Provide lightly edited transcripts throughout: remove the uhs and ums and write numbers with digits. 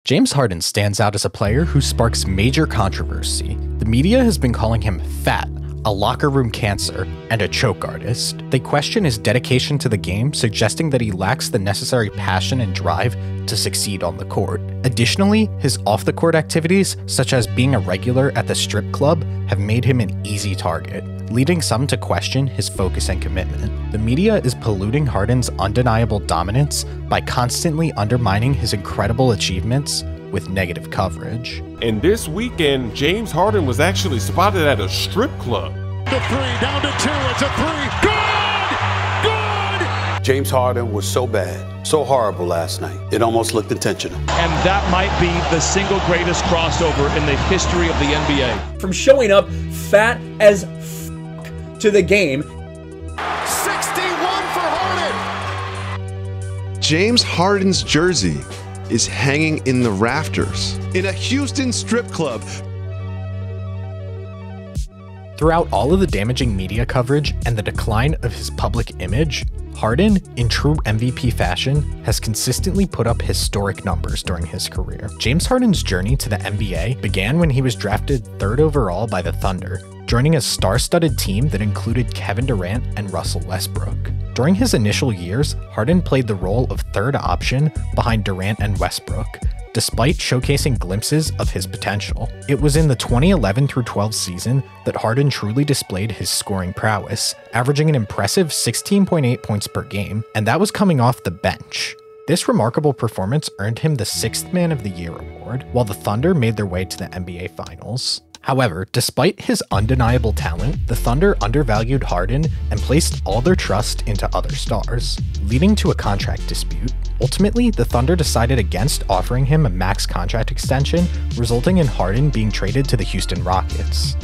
James Harden stands out as a player who sparks major controversy. The media has been calling him fat, a locker room cancer, and a choke artist. They question his dedication to the game, suggesting that he lacks the necessary passion and drive to succeed on the court. Additionally, his off-the-court activities, such as being a regular at the strip club, have made him an easy target, leading some to question his focus and commitment. The media is polluting Harden's undeniable dominance by constantly undermining his incredible achievements with negative coverage. And this weekend, James Harden was actually spotted at a strip club. The three, down to two, it's a three, good! Good! James Harden was so bad, so horrible last night, it almost looked intentional. And that might be the single greatest crossover in the history of the NBA. From showing up fat as to the game. 61 for Harden! James Harden's jersey is hanging in the rafters in a Houston strip club. Throughout all of the damaging media coverage and the decline of his public image, Harden, in true MVP fashion, has consistently put up historic numbers during his career. James Harden's journey to the NBA began when he was drafted 3rd overall by the Thunder, joining a star-studded team that included Kevin Durant and Russell Westbrook. During his initial years, Harden played the role of third option behind Durant and Westbrook, despite showcasing glimpses of his potential. It was in the 2011-12 season that Harden truly displayed his scoring prowess, averaging an impressive 16.8 points per game, and that was coming off the bench. This remarkable performance earned him the 6th Man of the Year award, while the Thunder made their way to the NBA Finals. However, despite his undeniable talent, the Thunder undervalued Harden and placed all their trust into other stars, leading to a contract dispute. Ultimately, the Thunder decided against offering him a max contract extension, resulting in Harden being traded to the Houston Rockets.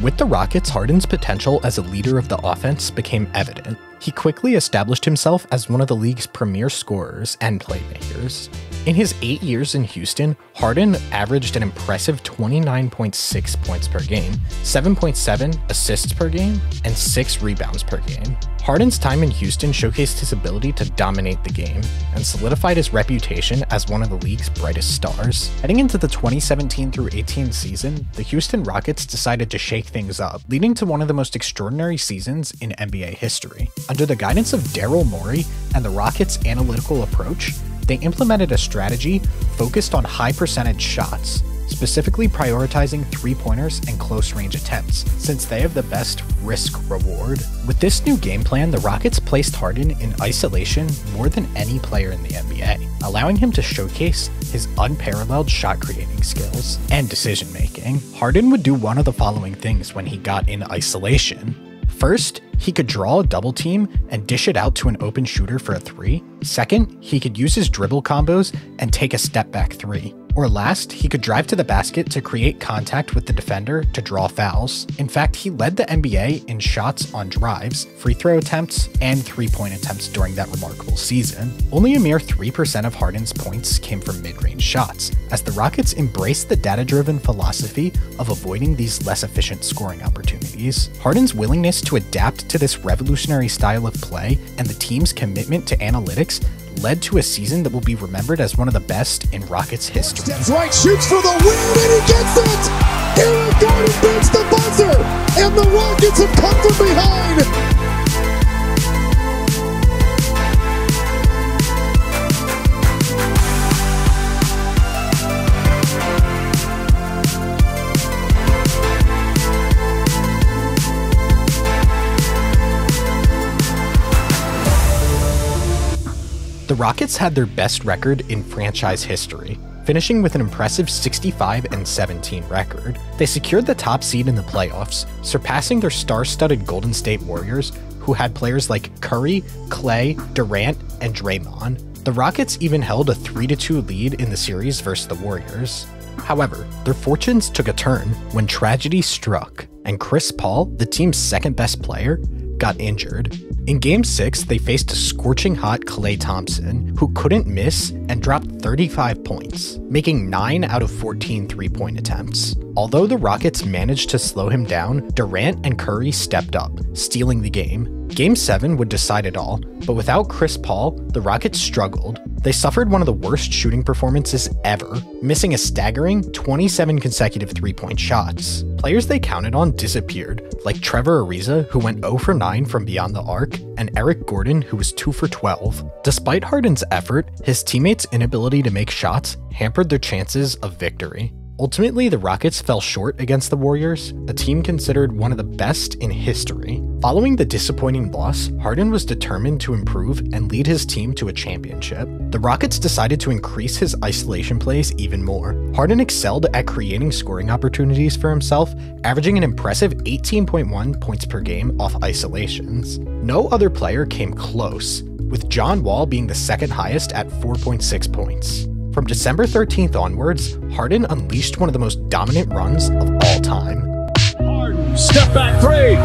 With the Rockets, Harden's potential as a leader of the offense became evident. He quickly established himself as one of the league's premier scorers and playmakers. In his 8 years in Houston, Harden averaged an impressive 29.6 points per game, 7.7 assists per game, and 6 rebounds per game. Harden's time in Houston showcased his ability to dominate the game and solidified his reputation as one of the league's brightest stars. Heading into the 2017-18 season, the Houston Rockets decided to shake things up, leading to one of the most extraordinary seasons in NBA history. Under the guidance of Daryl Morey and the Rockets' analytical approach, they implemented a strategy focused on high percentage shots, specifically prioritizing three-pointers and close-range attempts, since they have the best risk-reward. With this new game plan, the Rockets placed Harden in isolation more than any player in the NBA, allowing him to showcase his unparalleled shot-creating skills and decision-making. Harden would do one of the following things when he got in isolation. First, he could draw a double team and dish it out to an open shooter for a 3. Second, he could use his dribble combos and take a step back 3. Or last, he could drive to the basket to create contact with the defender to draw fouls. In fact, he led the NBA in shots on drives, free throw attempts, and three-point attempts during that remarkable season. Only a mere 3% of Harden's points came from mid-range shots, as the Rockets embraced the data-driven philosophy of avoiding these less efficient scoring opportunities. Harden's willingness to adapt to this revolutionary style of play and the team's commitment to analytics led to a season that will be remembered as one of the best in Rockets history. Steps right, shoots for the win, and he gets it! Aaron Gordon beats the buzzer, and the Rockets have come from behind! The Rockets had their best record in franchise history, finishing with an impressive 65-17 record. They secured the top seed in the playoffs, surpassing their star-studded Golden State Warriors, who had players like Curry, Clay, Durant, and Draymond. The Rockets even held a 3-2 lead in the series versus the Warriors. However, their fortunes took a turn when tragedy struck, and Chris Paul, the team's second-best player, got injured. In Game 6, they faced a scorching hot Klay Thompson, who couldn't miss and dropped 35 points, making 9 out of 14 three-point attempts. Although the Rockets managed to slow him down, Durant and Curry stepped up, stealing the game. Game 7 would decide it all, but without Chris Paul, the Rockets struggled. They suffered one of the worst shooting performances ever, missing a staggering 27 consecutive three-point shots. Players they counted on disappeared, like Trevor Ariza, who went 0 for 9 from beyond the arc, and Eric Gordon, who was 2 for 12. Despite Harden's effort, his teammates' inability to make shots hampered their chances of victory. Ultimately, the Rockets fell short against the Warriors, a team considered one of the best in history. Following the disappointing loss, Harden was determined to improve and lead his team to a championship. The Rockets decided to increase his isolation plays even more. Harden excelled at creating scoring opportunities for himself, averaging an impressive 18.1 points per game off isolations. No other player came close, with John Wall being the second highest at 4.6 points. From December 13th onwards, Harden unleashed one of the most dominant runs of all time. Harden, step back three.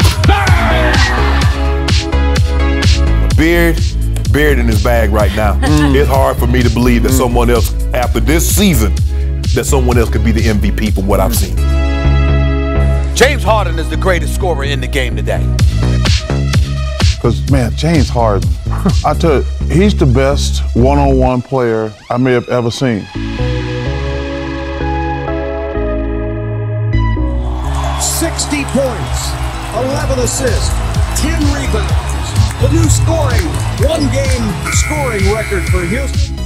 Beard in his bag right now. It's hard for me to believe that someone else, after this season, that someone else could be the MVP from what I've seen. James Harden is the greatest scorer in the game today. Because, man, James Harden, I tell you, he's the best one-on-one player I may have ever seen. 60 points, 11 assists, 10 rebounds. The new scoring, one-game scoring record for Houston.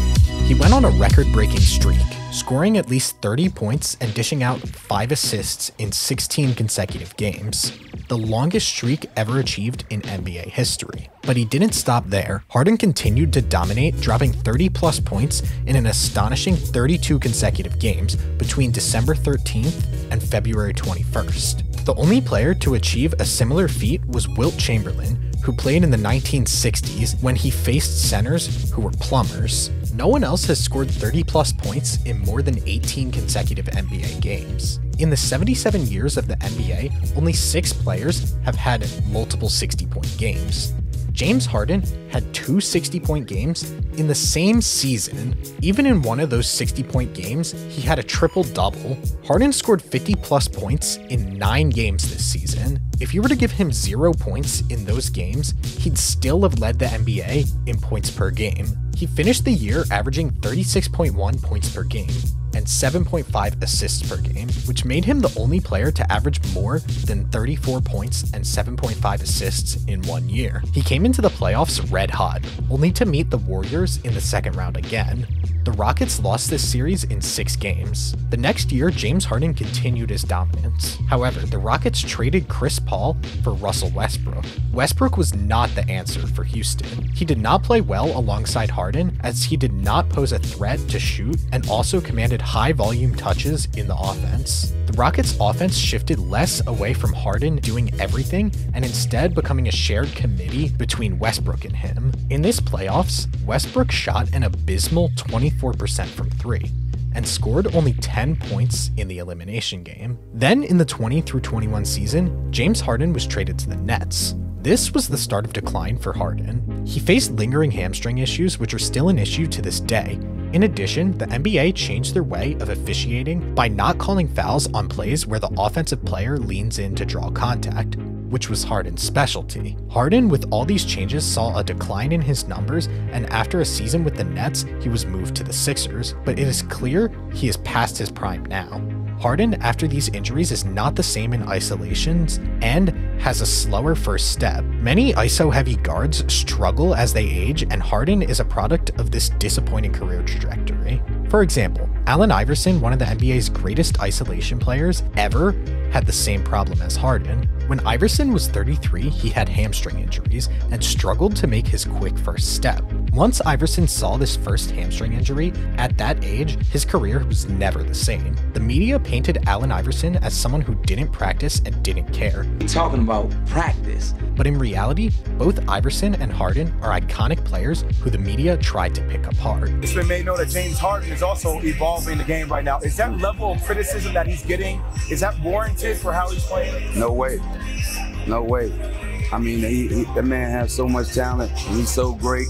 He went on a record-breaking streak, scoring at least 30 points and dishing out 5 assists in 16 consecutive games, the longest streak ever achieved in NBA history. But he didn't stop there. Harden continued to dominate, dropping 30-plus points in an astonishing 32 consecutive games between December 13th and February 21st. The only player to achieve a similar feat was Wilt Chamberlain, who played in the 1960s when he faced centers who were plumbers. No one else has scored 30-plus points in more than 18 consecutive NBA games. In the 77 years of the NBA, only 6 players have had multiple 60-point games. James Harden had 2 60-point games in the same season. Even in one of those 60-point games, he had a triple-double. Harden scored 50-plus points in 9 games this season. If you were to give him 0 points in those games, he'd still have led the NBA in points per game. He finished the year averaging 36.1 points per game and 7.5 assists per game, which made him the only player to average more than 34 points and 7.5 assists in 1 year. He came into the playoffs red hot, only to meet the Warriors in the second round again. The Rockets lost this series in 6 games. The next year, James Harden continued his dominance. However, the Rockets traded Chris Paul for Russell Westbrook. Westbrook was not the answer for Houston. He did not play well alongside Harden, as he did not pose a threat to shoot and also commanded high volume touches in the offense. The Rockets' offense shifted less away from Harden doing everything and instead becoming a shared committee between Westbrook and him. In this playoffs, Westbrook shot an abysmal 24% from 3 and scored only 10 points in the elimination game. Then in the 20-21 season, James Harden was traded to the Nets. This was the start of decline for Harden. He faced lingering hamstring issues, which are still an issue to this day. In addition, the NBA changed their way of officiating by not calling fouls on plays where the offensive player leans in to draw contact, which was Harden's specialty. Harden, with all these changes, saw a decline in his numbers, and after a season with the Nets, he was moved to the Sixers, but it is clear he is past his prime now. Harden, after these injuries, is not the same in isolations and has a slower first step. Many ISO-heavy guards struggle as they age, and Harden is a product of this disappointing career trajectory. For example, Allen Iverson, one of the NBA's greatest isolation players ever, had the same problem as Harden. When Iverson was 33, he had hamstring injuries and struggled to make his quick first step. Once Iverson saw this first hamstring injury, at that age, his career was never the same. The media painted Allen Iverson as someone who didn't practice and didn't care. He's talking about practice. But in reality, both Iverson and Harden are iconic players who the media tried to pick apart. It's been made known that James Harden is also evolving the game right now. Is that level of criticism that he's getting, is that warranted for how he's playing? No way. No way. I mean, that man has so much talent. He's so great,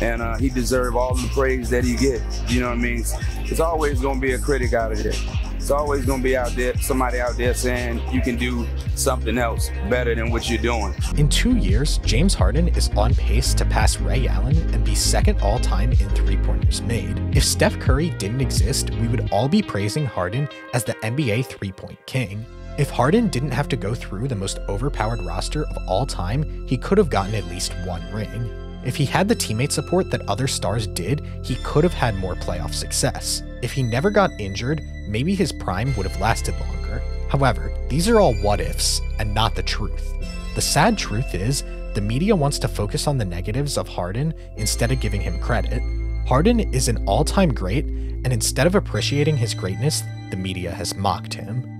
and he deserves all the praise that he gets. You know what I mean? It's always going to be a critic out of there. It's always going to be out there, somebody out there saying you can do something else better than what you're doing. In 2 years, James Harden is on pace to pass Ray Allen and be second all-time in three-pointers made. If Steph Curry didn't exist, we would all be praising Harden as the NBA three-point king. If Harden didn't have to go through the most overpowered roster of all time, he could have gotten at least one ring. If he had the teammate support that other stars did, he could have had more playoff success. If he never got injured, maybe his prime would have lasted longer. However, these are all what-ifs, and not the truth. The sad truth is, the media wants to focus on the negatives of Harden instead of giving him credit. Harden is an all-time great, and instead of appreciating his greatness, the media has mocked him.